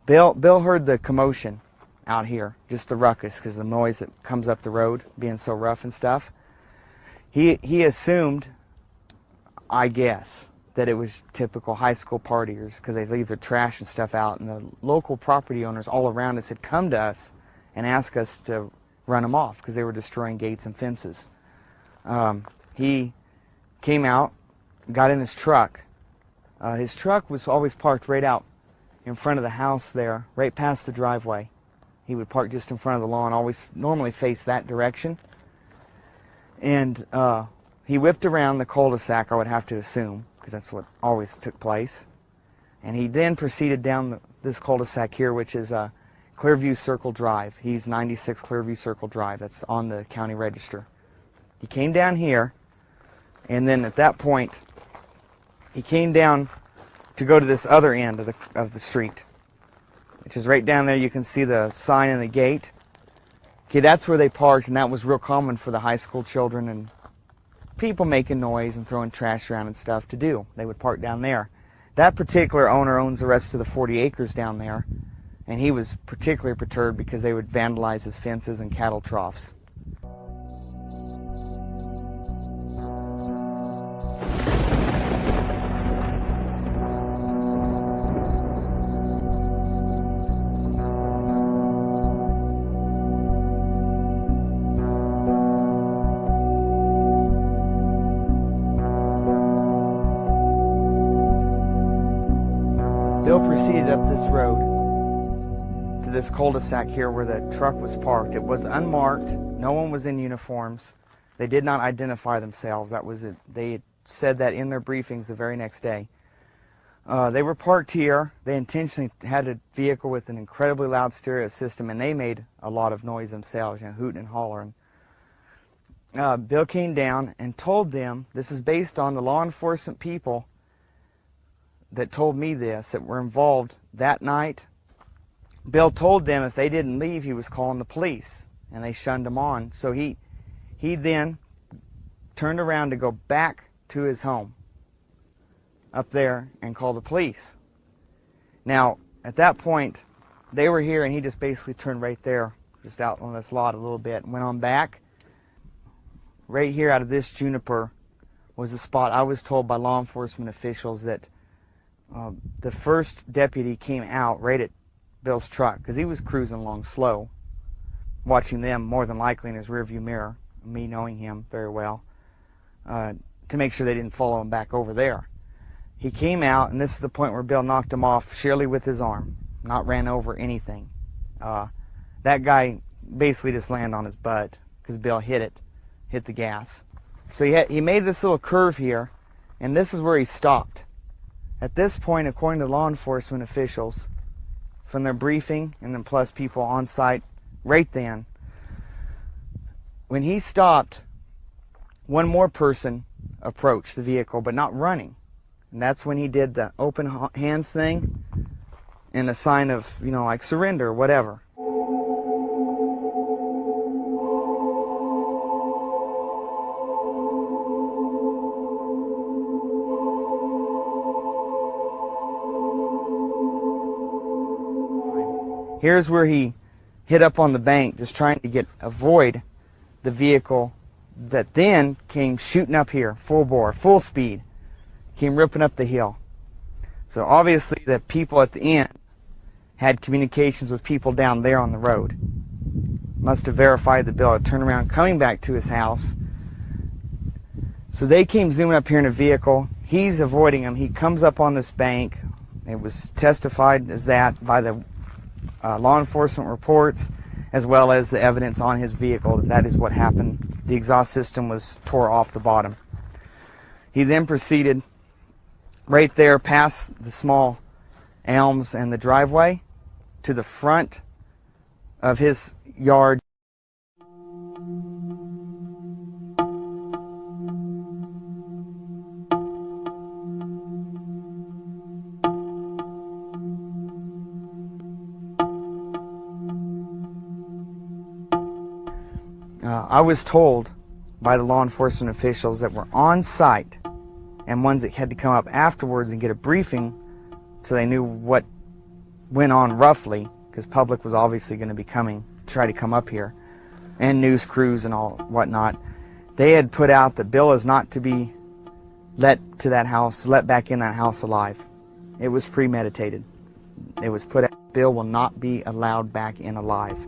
Bill heard the commotion out here, just the ruckus, because the noise that comes up the road being so rough and stuff. He assumed, I guess, that it was typical high school partiers because they leave their trash and stuff out, and the local property owners all around us had come to us and asked us to run them off because they were destroying gates and fences. He came out, got in his truck. His truck was always parked right out in front of the house there, right past the driveway. He would park just in front of the lawn, always normally face that direction. And he whipped around the cul-de-sac, I would have to assume, because that's what always took place. And he then proceeded down this cul-de-sac here, which is Clearview Circle Drive. He's 96 Clearview Circle Drive. That's on the county register. He came down here, and then at that point, he came down to go to this other end of the street, which is right down there. You can see the sign and the gate. Okay, that's where they parked, and that was real common for the high school children and people making noise and throwing trash around and stuff to do. They would park down there. That particular owner owns the rest of the 40 acres down there, and he was particularly perturbed because they would vandalize his fences and cattle troughs. Bill proceeded up this road to this cul-de-sac here where the truck was parked. It was unmarked. No one was in uniforms. They did not identify themselves. That was it. They had said that in their briefings the very next day. They were parked here. They intentionally had a vehicle with an incredibly loud stereo system, and they made a lot of noise themselves, you know, hooting and hollering. Bill came down and told them, this is based on the law enforcement people that told me this, that were involved that night. Bill told them if they didn't leave, he was calling the police, and they shunned him on. So he then turned around to go back to his home up there and call the police. Now, at that point, they were here, and he just basically turned right there, just out on this lot a little bit, and went on back. Right here out of this juniper was a spot I was told by law enforcement officials that the first deputy came out right at Bill's truck because he was cruising along slow, watching them more than likely in his rearview mirror, me knowing him very well, to make sure they didn't follow him back over there. He came out, and this is the point where Bill knocked him off sheerly with his arm, not ran over anything. That guy basically just landed on his butt because Bill hit the gas. So he made this little curve here, and this is where he stopped. At this point, according to law enforcement officials, from their briefing, and then plus people on site right then, when he stopped, one more person approached the vehicle, but not running. And that's when he did the open hands thing and a sign of, you know, like surrender or whatever. Here's where he hit up on the bank, just trying to avoid the vehicle that then came shooting up here, full bore, full speed, came ripping up the hill. So obviously the people at the end had communications with people down there on the road. Must have verified that Bill had turned around coming back to his house. So they came zooming up here in a vehicle. He's avoiding them. He comes up on this bank. It was testified as that by the law enforcement reports, as well as the evidence on his vehicle that is what happened. The exhaust system was tore off the bottom. He then proceeded right there past the small elms and the driveway to the front of his yard. I was told by the law enforcement officials that were on site and ones that had to come up afterwards and get a briefing so they knew what went on roughly, because public was obviously going to be coming, try to come up here, and news crews and all whatnot, they had put out that Bill is not to be let to that house, let back in that house alive. It was premeditated. It was put out, Bill will not be allowed back in alive.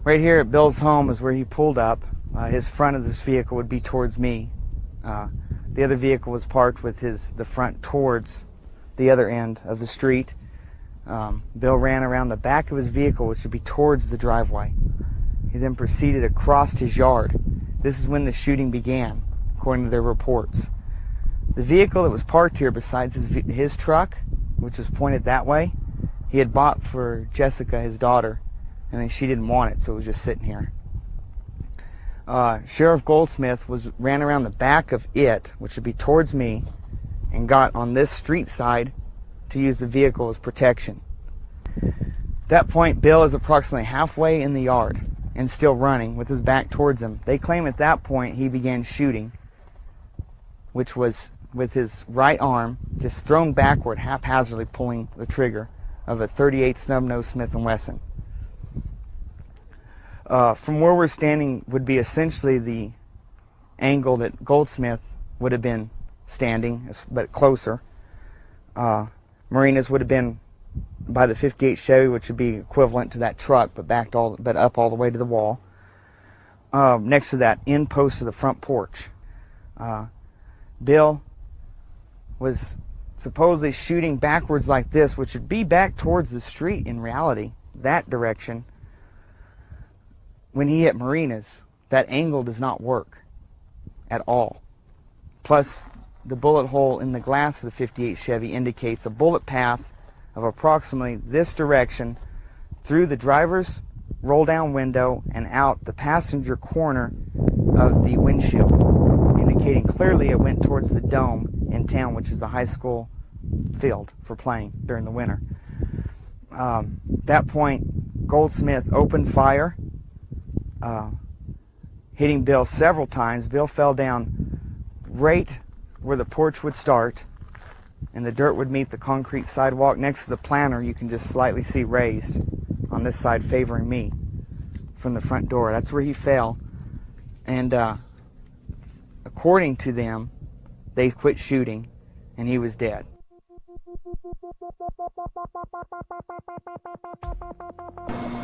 Right here at Bill's home is where he pulled up. His front of this vehicle would be towards me. The other vehicle was parked with the front towards the other end of the street. Bill ran around the back of his vehicle, which would be towards the driveway. He then proceeded across his yard. This is when the shooting began, according to their reports. The vehicle that was parked here, besides his truck, which was pointed that way, he had bought for Jessica, his daughter, and then she didn't want it, so it was just sitting here. Sheriff Goldsmith ran around the back of it, which would be towards me, and got on this street side to use the vehicle as protection. At that point, Bill is approximately halfway in the yard and still running with his back towards him. They claim at that point he began shooting, which was with his right arm just thrown backward, haphazardly pulling the trigger of a .38 snub-nose Smith & Wesson. From where we're standing would be essentially the angle that Goldsmith would have been standing, but closer. Marina's would have been by the 58 Chevy, which would be equivalent to that truck, but up all the way to the wall. Next to that end post of the front porch. Bill was supposedly shooting backwards like this, which would be back towards the street in reality, that direction. When he hit Marina's, that angle does not work at all. Plus, the bullet hole in the glass of the 58 Chevy indicates a bullet path of approximately this direction through the driver's roll-down window and out the passenger corner of the windshield, indicating clearly it went towards the dome in town, which is the high school field for playing during the winter. At that point, Goldsmith opened fire, hitting Bill several times. Bill fell down right where the porch would start, and the dirt would meet the concrete sidewalk. Next to the planter, you can just slightly see raised on this side, favoring me from the front door. That's where he fell. And according to them, they quit shooting, and he was dead.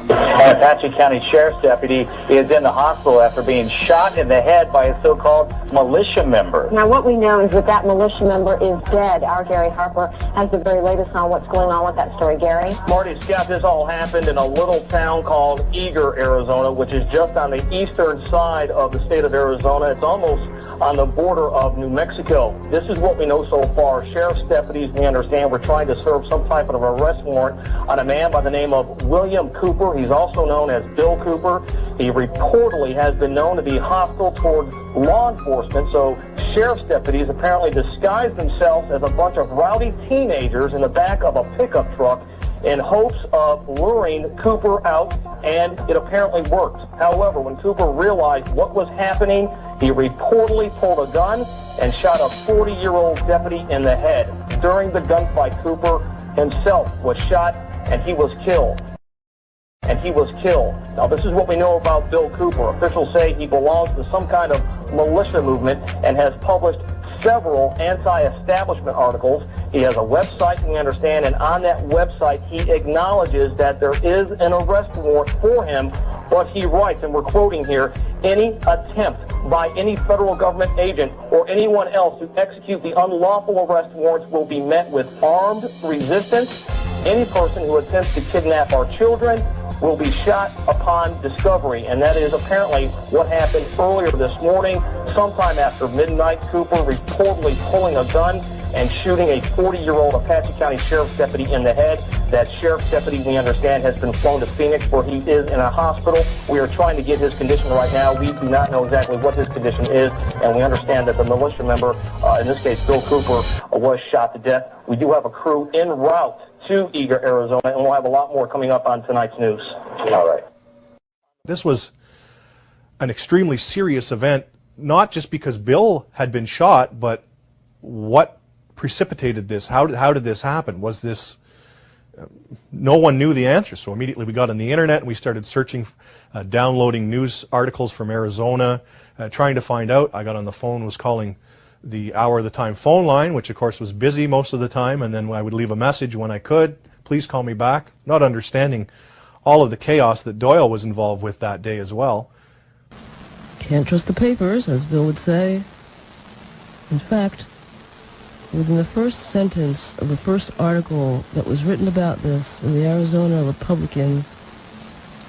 An Apache County Sheriff's deputy is in the hospital after being shot in the head by a so-called militia member. Now, what we know is that militia member is dead. Our Gary Harper has the very latest on what's going on with that story. Gary? Marty, Scott, this all happened in a little town called Eager, Arizona, which is just on the eastern side of the state of Arizona. It's almost on the border of New Mexico. This is what we know so far. Sheriff's deputies, we understand, were trying to serve some type of arrest warrant on a man by the name of William Cooper. He's also known as Bill Cooper. He reportedly has been known to be hostile towards law enforcement, so sheriff's deputies apparently disguised themselves as a bunch of rowdy teenagers in the back of a pickup truck in hopes of luring Cooper out, and it apparently worked. However, when Cooper realized what was happening, he reportedly pulled a gun and shot a 40-year-old deputy in the head. During the gunfight, Cooper himself was shot, and he was killed. Now, this is what we know about Bill Cooper. Officials say he belongs to some kind of militia movement and has published several anti-establishment articles. He has a website, we understand, and on that website he acknowledges that there is an arrest warrant for him, but he writes, and we're quoting here, any attempt by any federal government agent or anyone else to execute the unlawful arrest warrants will be met with armed resistance. Any person who attempts to kidnap our children will be shot upon discovery, and that is apparently what happened earlier this morning. Sometime after midnight, Cooper reportedly pulling a gun and shooting a 40-year-old Apache County Sheriff's deputy in the head. That Sheriff's deputy, we understand, has been flown to Phoenix, where he is in a hospital. We are trying to get his condition right now. We do not know exactly what his condition is, and we understand that the militia member, in this case Bill Cooper, was shot to death. We do have a crew en route to Eager, Arizona, and we'll have a lot more coming up on tonight's news. All right. This was an extremely serious event not just because Bill had been shot, but what precipitated this? How did this happen? Was this... no one knew the answer, so immediately we got on the internet and we started searching, downloading news articles from Arizona, trying to find out. I got on the phone, was calling the Hour of the Time phone line, which of course was busy most of the time, and then I would leave a message when I could, please call me back, not understanding all of the chaos that Doyle was involved with that day as well. Can't trust the papers, as Bill would say. In fact, within the first sentence of the first article that was written about this in the Arizona Republican,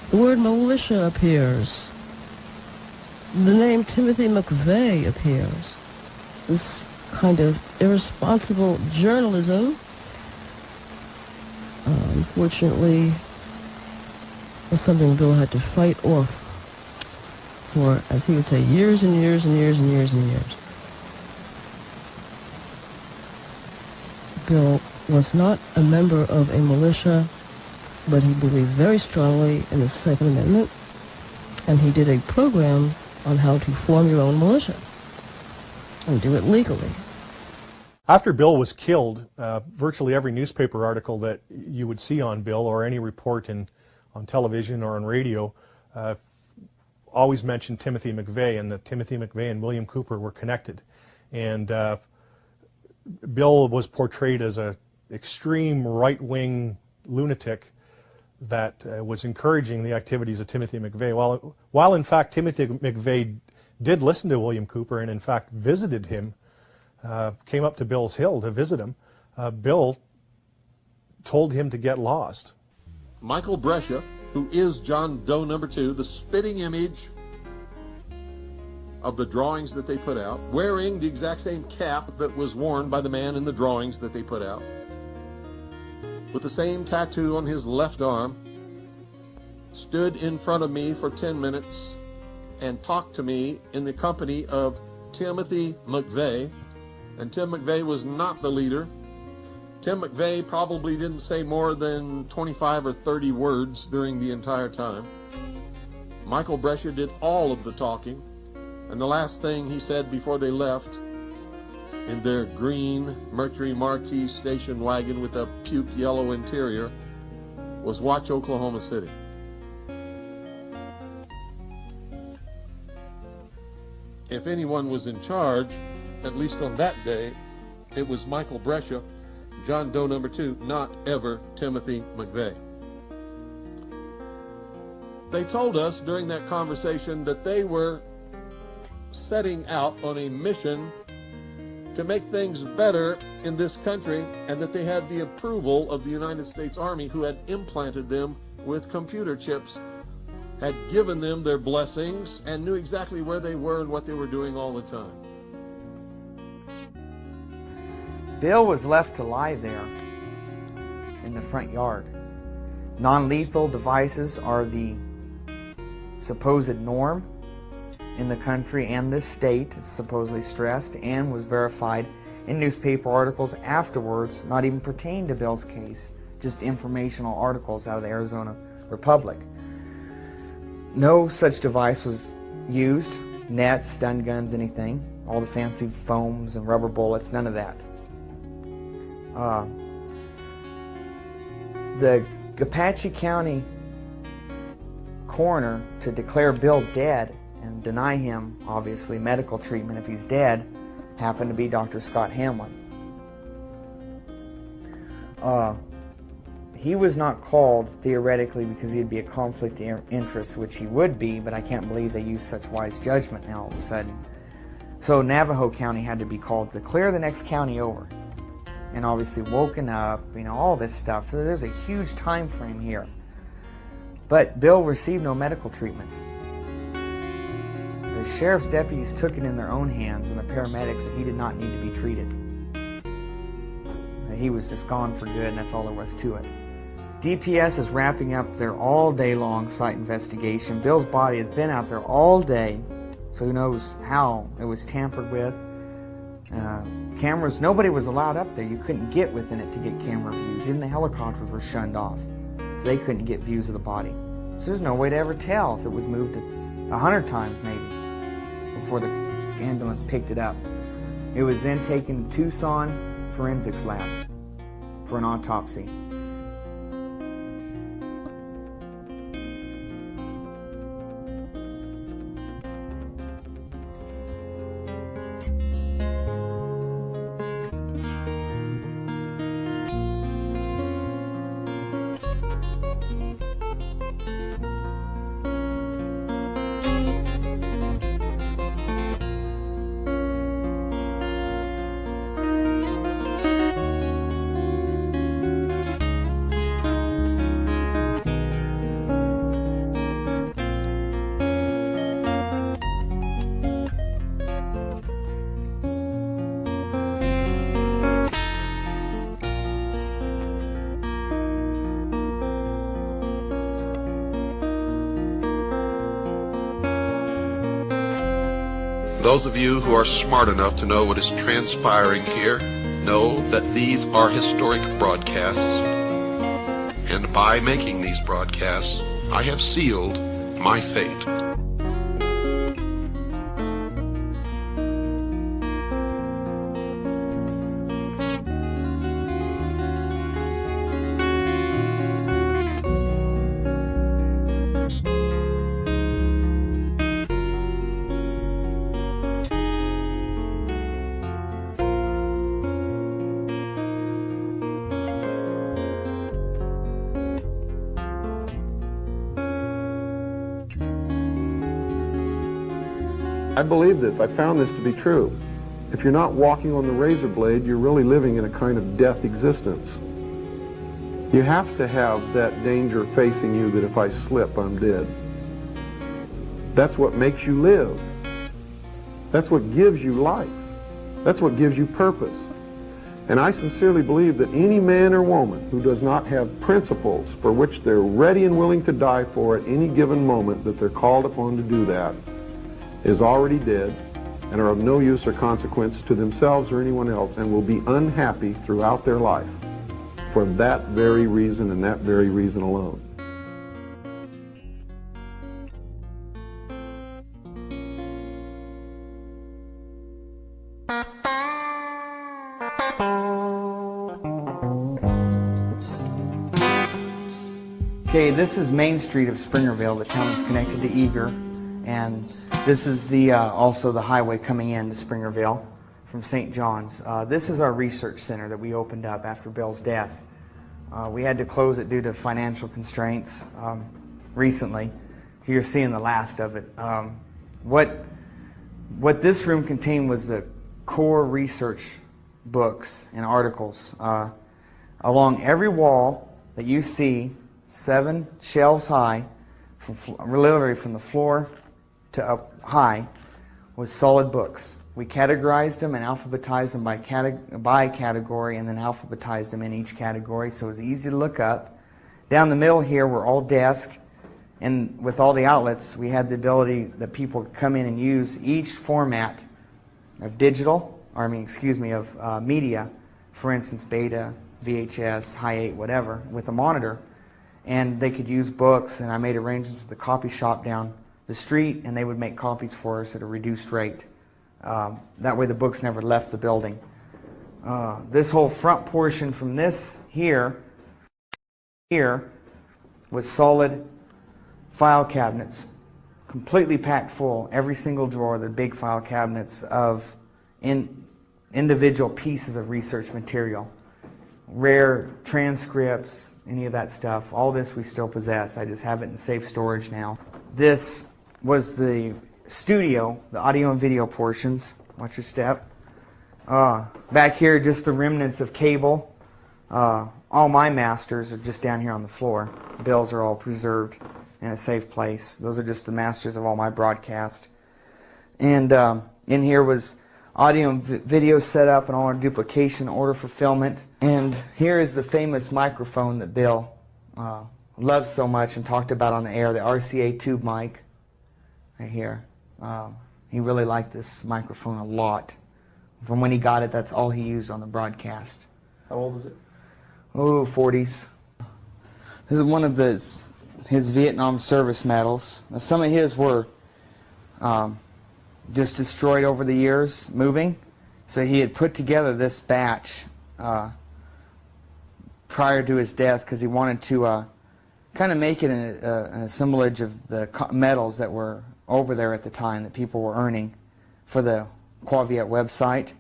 the word militia appears. The name Timothy McVeigh appears. This kind of irresponsible journalism, unfortunately, was something Bill had to fight off for, as he would say, years and years and years and years and years. Bill was not a member of a militia, but he believed very strongly in the Second Amendment, and he did a program on how to form your own militia and do it legally. After Bill was killed, virtually every newspaper article that you would see on Bill, or any report on television or on radio, always mentioned Timothy McVeigh, and that Timothy McVeigh and William Cooper were connected. And Bill was portrayed as an extreme right-wing lunatic that was encouraging the activities of Timothy McVeigh. While in fact Timothy McVeigh did listen to William Cooper and in fact visited him, came up to Bill's Hill to visit him, Bill told him to get lost. Michael Brescia, who is John Doe number 2, the spitting image of the drawings that they put out, wearing the exact same cap that was worn by the man in the drawings that they put out, with the same tattoo on his left arm, stood in front of me for 10 minutes and talked to me in the company of Timothy McVeigh. And Tim McVeigh was not the leader. Tim McVeigh probably didn't say more than 25 or 30 words during the entire time. Michael Brescia did all of the talking. And the last thing he said before they left, in their green Mercury Marquis station wagon with a puke yellow interior, was "Watch Oklahoma City." If anyone was in charge, at least on that day, it was Michael Brescia, John Doe number 2, not ever Timothy McVeigh. They told us during that conversation that they were setting out on a mission to make things better in this country, and that they had the approval of the United States Army, who had implanted them with computer chips, had given them their blessings, and knew exactly where they were and what they were doing all the time. Bill was left to lie there in the front yard. Non-lethal devices are the supposed norm in the country and this state. It's supposedly stressed and was verified in newspaper articles afterwards, not even pertaining to Bill's case, just informational articles out of the Arizona Republic. No such device was used, nets, stun guns, anything. All the fancy foams and rubber bullets, none of that. The Apache County coroner, to declare Bill dead and deny him, obviously, medical treatment if he's dead, happened to be Dr. Scott Hamlin. He was not called, theoretically, because he'd be a conflict of interest, which he would be, but I can't believe they used such wise judgment now all of a sudden. So Navajo County had to be called to clear the next county over. And obviously woken up, all this stuff. So there's a huge time frame here. But Bill received no medical treatment. The sheriff's deputies took it in their own hands, and the paramedics, that he did not need to be treated. He was just gone for good, and that's all there was to it. DPS is wrapping up their all-day-long site investigation. Bill's body has been out there all day, so who knows how it was tampered with. Cameras, nobody was allowed up there. You couldn't get within it to get camera views. Even the helicopters were shunned off, so they couldn't get views of the body. So there's no way to ever tell if it was moved 100 times maybe before the ambulance picked it up. It was then taken to Tucson Forensics Lab for an autopsy. Those of you who are smart enough to know what is transpiring here know that these are historic broadcasts, and by making these broadcasts, I have sealed my fate. I believe this. I found this to be true. If you're not walking on the razor blade, you're really living in a kind of death existence. You have to have that danger facing you that if I slip, I'm dead. That's what makes you live. That's what gives you life. That's what gives you purpose. And I sincerely believe that any man or woman who does not have principles for which they're ready and willing to die for at any given moment that they're called upon to do that is already dead and are of no use or consequence to themselves or anyone else, and will be unhappy throughout their life for that very reason and that very reason alone. Okay, this is Main Street of Springerville, the town that's connected to Eager, and this is the also the highway coming in to Springerville from St. John's. This is our research center that we opened up after Bill's death. We had to close it due to financial constraints recently. You're seeing the last of it. What this room contained was the core research books and articles. Along every wall that you see, 7 shelves high, literally from the floor to up high, was solid books. We categorized them and alphabetized them by category, and then alphabetized them in each category, so it was easy to look up. Down the middle here were all desks, and with all the outlets, we had the ability that people could come in and use each format of media, for instance, beta, VHS, high 8, whatever, with a monitor, and they could use books, and I made arrangements with the copy shop down the street, and they would make copies for us at a reduced rate. That way the books never left the building. This whole front portion from this here was solid file cabinets, completely packed full, every single drawer, the big file cabinets of individual pieces of research material. Rare transcripts, any of that stuff. All this we still possess. I just have it in safe storage now. This was the studio, the audio and video portions. Watch your step. Back here, just the remnants of cable. All my masters are just down here on the floor. Bills are all preserved in a safe place. Those are just the masters of all my broadcast. And in here was audio and video setup and all our duplication, order fulfillment. And here is the famous microphone that Bill loved so much and talked about on the air, the RCA tube mic right here. He really liked this microphone a lot. From when he got it, that's all he used on the broadcast. How old is it? Oh, 40s. This is one of his Vietnam service medals. Now, some of his were just destroyed over the years moving. So he had put together this batch prior to his death because he wanted to kind of make it an assemblage of the medals that were over there at the time that people were earning for the Quaviet website.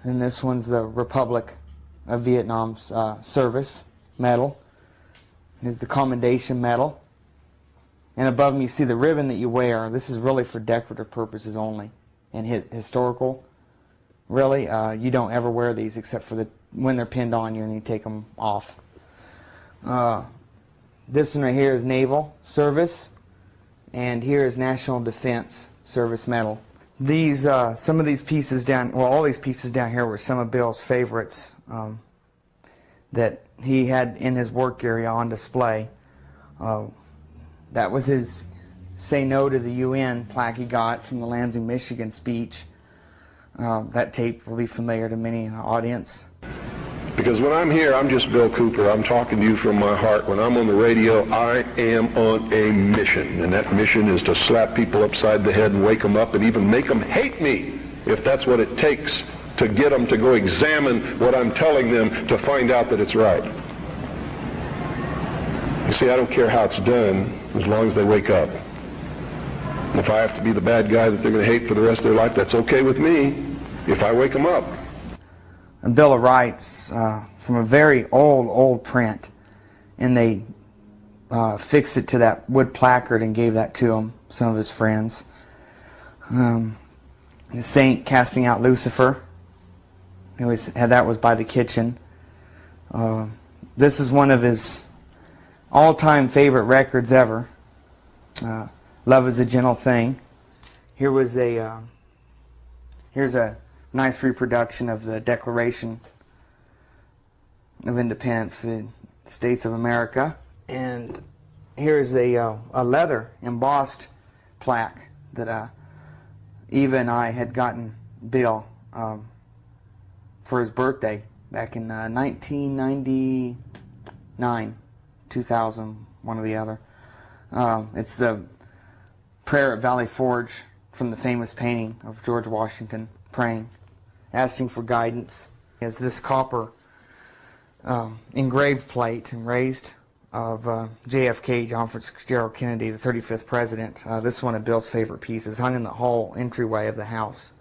And this one's the Republic of Vietnam's service medal. Here's the commendation medal. And above them you see the ribbon that you wear. This is really for decorative purposes only. And historical, really, you don't ever wear these except for when they're pinned on you and you take them off. This one right here is Naval Service, and here is National Defense Service Medal. These, some of these pieces down, well, all these pieces down here were some of Bill's favorites that he had in his work area on display. That was his Say No to the UN plaque he got from the Lansing, Michigan speech. That tape will be familiar to many in the audience. Because when I'm here, I'm just Bill Cooper. I'm talking to you from my heart. When I'm on the radio, I am on a mission. And that mission is to slap people upside the head and wake them up and even make them hate me, if that's what it takes to get them to go examine what I'm telling them to find out that it's right. You see, I don't care how it's done as long as they wake up. And if I have to be the bad guy that they're going to hate for the rest of their life, that's okay with me if I wake them up. A Bill of Rights from a very old print, and they fixed it to that wood placard and gave that to him, some of his friends. The Saint casting out Lucifer, that was by the kitchen. This is one of his all-time favorite records ever. Love is a Gentle Thing. Here's a nice reproduction of the Declaration of Independence for the States of America. And here's a leather embossed plaque that Eva and I had gotten Bill for his birthday back in 1999, 2000, one or the other. It's the prayer at Valley Forge from the famous painting of George Washington praying, asking for guidance. Is this copper engraved plate and raised of JFK, John Fitzgerald Kennedy, the 35th president. This is one of Bill's favorite pieces, hung in the hall entryway of the house.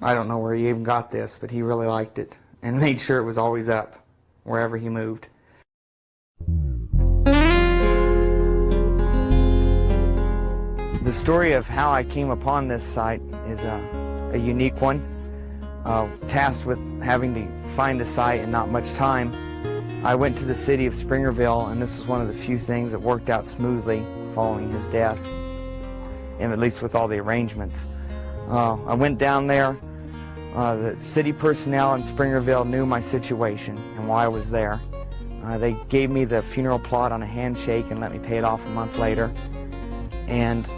I don't know where he even got this, but he really liked it and made sure it was always up wherever he moved. The story of how I came upon this site is a unique one. Tasked with having to find a site and not much time, I went to the city of Springerville, and this was one of the few things that worked out smoothly following his death, and at least with all the arrangements. I went down there. The city personnel in Springerville knew my situation and why I was there. They gave me the funeral plot on a handshake and let me pay it off a month later. And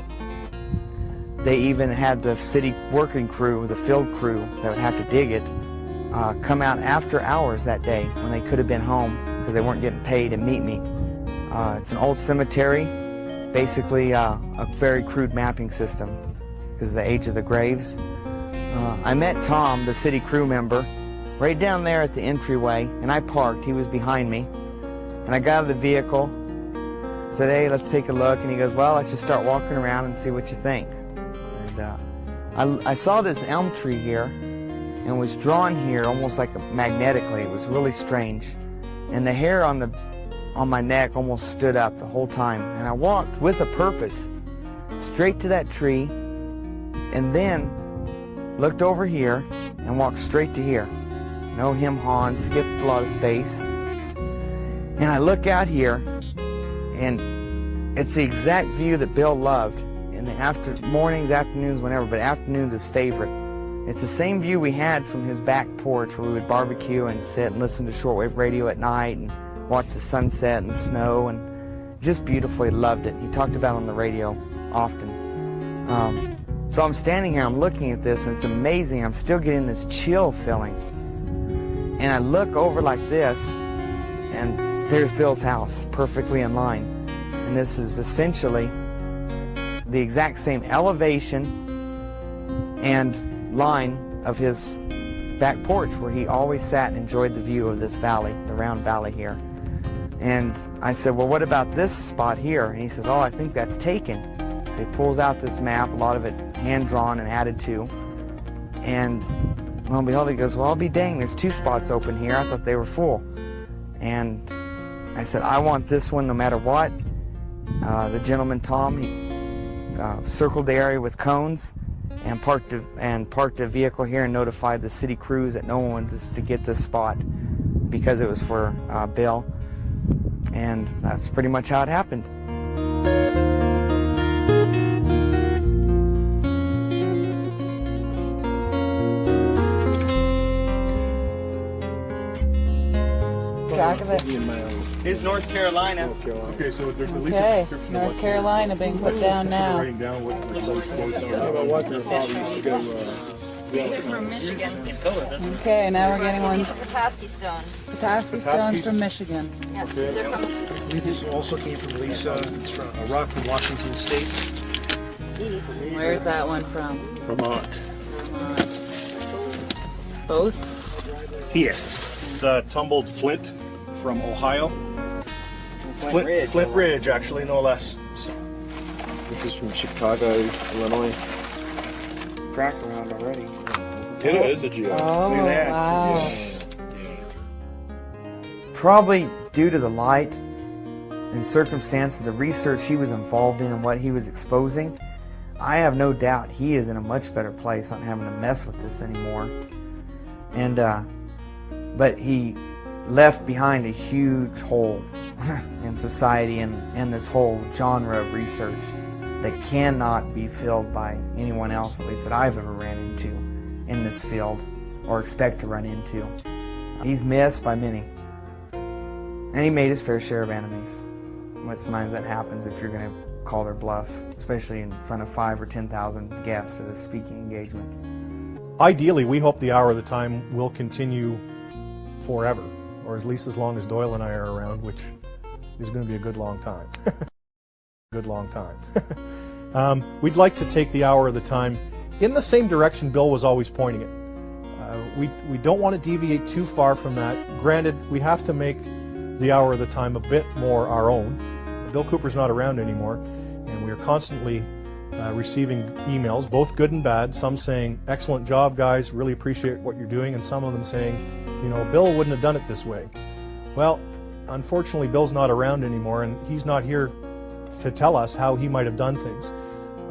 they even had the city working crew, the field crew that would have to dig it, come out after hours that day when they could have been home because they weren't getting paid and meet me. It's an old cemetery, basically a very crude mapping system because of the age of the graves. I met Tom, the city crew member, right down there at the entryway, and I parked. He was behind me, and I got out of the vehicle, said, "Hey, let's take a look," and he goes, "Well, let's just start walking around and see what you think." And I saw this elm tree here and was drawn here almost like magnetically. It was really strange, and the hair on my neck almost stood up the whole time. And I walked with a purpose straight to that tree, and then looked over here and walked straight to here. No hem-haw, skipped a lot of space. And I look out here, and it's the exact view that Bill loved. In the mornings, afternoons, whenever, but afternoons his favorite. It's the same view we had from his back porch where we would barbecue and sit and listen to shortwave radio at night and watch the sunset and the snow, and just beautiful. He loved it. He talked about it on the radio often. So I'm standing here, I'm looking at this, and it's amazing. I'm still getting this chill feeling. And I look over like this, and there's Bill's house, perfectly in line. And this is essentially the exact same elevation and line of his back porch where he always sat and enjoyed the view of this valley, the round valley here. And I said, well, what about this spot here? And he says, oh, I think that's taken. So he pulls out this map, a lot of it hand-drawn and added to. And lo and behold, he goes, well, I'll be dang, there's 2 spots open here. I thought they were full. And I said, I want this one no matter what. The gentleman, Tom, he circled the area with cones and parked a vehicle here and notified the city crews that no one was to get this spot because it was for Bill. And that's pretty much how it happened. Track of it. Here's North Carolina. Okay, so there's at least Okay, a description North Carolina being put down now. writing down what's These are from Michigan. Okay, now we're getting These ones. are Petoskey stones. Petoskey stones from Michigan. Yeah, they're from I believe this also came from Lisa. It's from a rock from Washington State. Where's that one from? Vermont. Both? Yes. Tumbled flint from Ohio. Flint Ridge, actually, no less. So. This is from Chicago, Illinois. Cracked around already. It is a geo. Oh, Look at that. wow. Probably due to the light and circumstances, the research he was involved in and what he was exposing, I have no doubt he is in a much better place not having to mess with this anymore. And but he left behind a huge hole in society and this whole genre of research that cannot be filled by anyone else, at least that I've ever ran into in this field or expect to run into. He's missed by many. And he made his fair share of enemies. Sometimes that happens if you're going to call their bluff, especially in front of 5,000 or 10,000 guests at a speaking engagement. Ideally, we hope the Hour of the Time will continue forever, or at least as long as Doyle and I are around, which is going to be a good long time. Good long time. We'd like to take the Hour of the Time in the same direction Bill was always pointing it. We don't want to deviate too far from that. Granted, we have to make the Hour of the Time a bit more our own. Bill Cooper's not around anymore, and we are constantly receiving emails, both good and bad, some saying, excellent job guys, really appreciate what you're doing, and some of them saying, you know, Bill wouldn't have done it this way. Well, unfortunately Bill's not around anymore, and he's not here to tell us how he might have done things.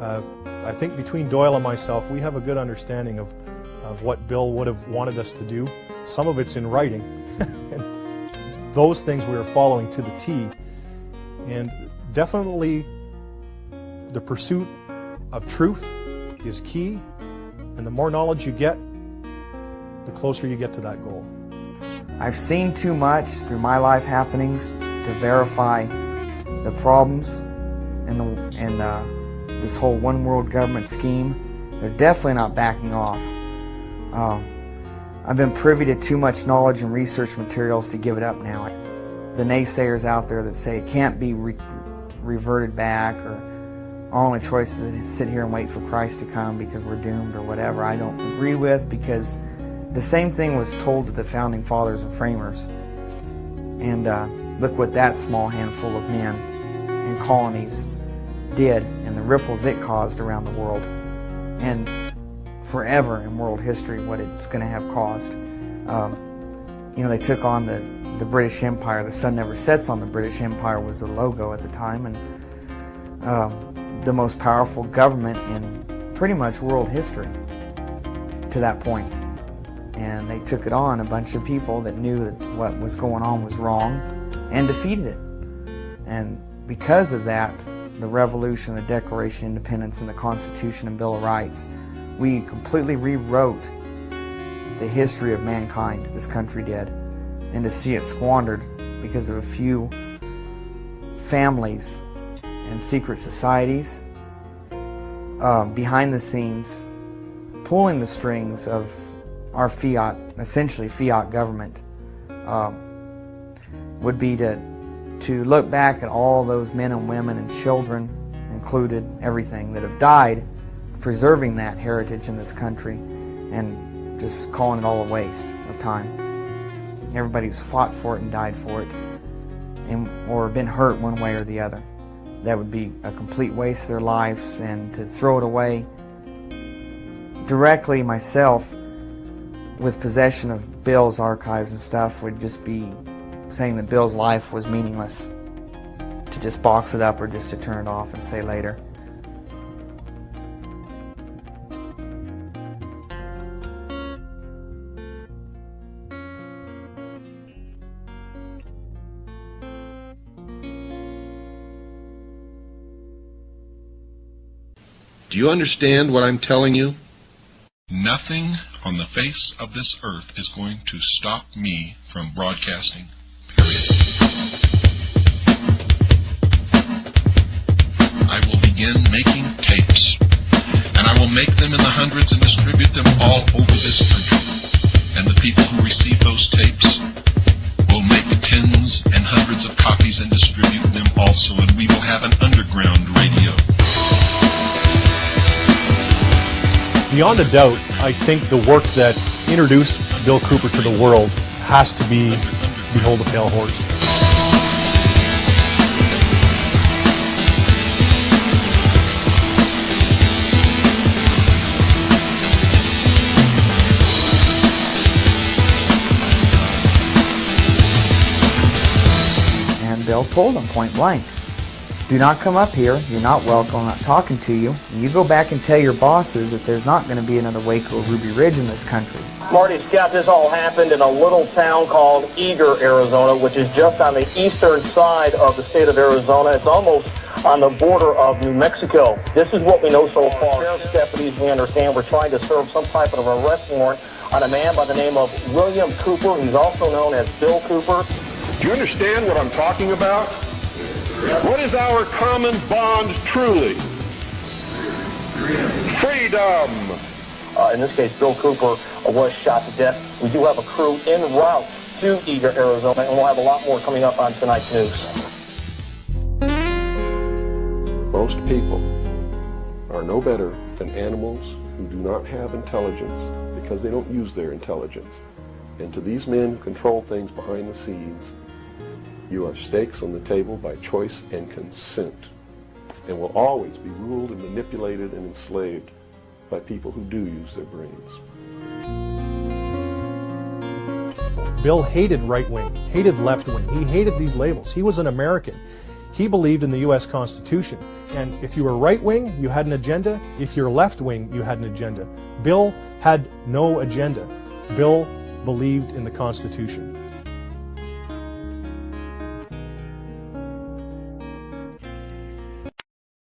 I think between Doyle and myself, we have a good understanding of what Bill would have wanted us to do. Some of it's in writing, and those things we are following to the T. And definitely the pursuit of truth is key, and the more knowledge you get, the closer you get to that goal. I've seen too much through my life happenings to verify the problems and this whole one world government scheme. They're definitely not backing off. I've been privy to too much knowledge and research materials to give it up now. The naysayers out there that say it can't be reverted back, or our only choice is to sit here and wait for Christ to come because we're doomed or whatever, I don't agree with, because the same thing was told to the founding fathers and framers. And look what that small handful of men and colonies did and the ripples it caused around the world, and forever in world history what it's going to have caused. You know, they took on the British Empire. The sun never sets on the British Empire was the logo at the time, and the most powerful government in pretty much world history to that point. And they took it on, a bunch of people that knew that what was going on was wrong, and defeated it. And because of that, the Revolution, the Declaration of Independence, and the Constitution and Bill of Rights, we completely rewrote the history of mankind, this country did. And to see it squandered because of a few families and secret societies behind the scenes, pulling the strings of our fiat, essentially fiat government, would be to look back at all those men and women and children and included, everything, that have died preserving that heritage in this country and just calling it all a waste of time. Everybody who's fought for it and died for it, or been hurt one way or the other. That would be a complete waste of their lives, and to throw it away directly myself with possession of Bill's archives and stuff would just be saying that Bill's life was meaningless. To just box it up or just to turn it off and say later. Do you understand what I'm telling you? Nothing on the face of this earth is going to stop me from broadcasting, period. I will begin making tapes, and I will make them in the hundreds and distribute them all over this country. And the people who receive those tapes will make tens and hundreds of copies and distribute them also, and we will have an underground radio. Beyond a doubt, I think the work that introduced Bill Cooper to the world has to be Behold the Pale Horse. And Bill told him point blank, do not come up here, you're not welcome, I'm not talking to you. And you go back and tell your bosses that there's not going to be another Waco or Ruby Ridge in this country. Marty Scott, this all happened in a little town called Eager, Arizona, which is just on the eastern side of the state of Arizona. It's almost on the border of New Mexico. This is what we know so far. Sheriff's deputies, we understand, were trying to serve some type of arrest warrant on a man by the name of William Cooper. He's also known as Bill Cooper. Do you understand what I'm talking about? What is our common bond truly? Freedom! In this case, Bill Cooper was shot to death. We do have a crew en route to Eager, Arizona, and we'll have a lot more coming up on tonight's news. Most people are no better than animals who do not have intelligence because they don't use their intelligence. And to these men who control things behind the scenes, you are stakes on the table by choice and consent, and will always be ruled and manipulated and enslaved by people who do use their brains. Bill hated right-wing, hated left-wing. He hated these labels. He was an American. He believed in the U.S. Constitution. And if you were right-wing, you had an agenda. If you're left-wing, you had an agenda. Bill had no agenda. Bill believed in the Constitution.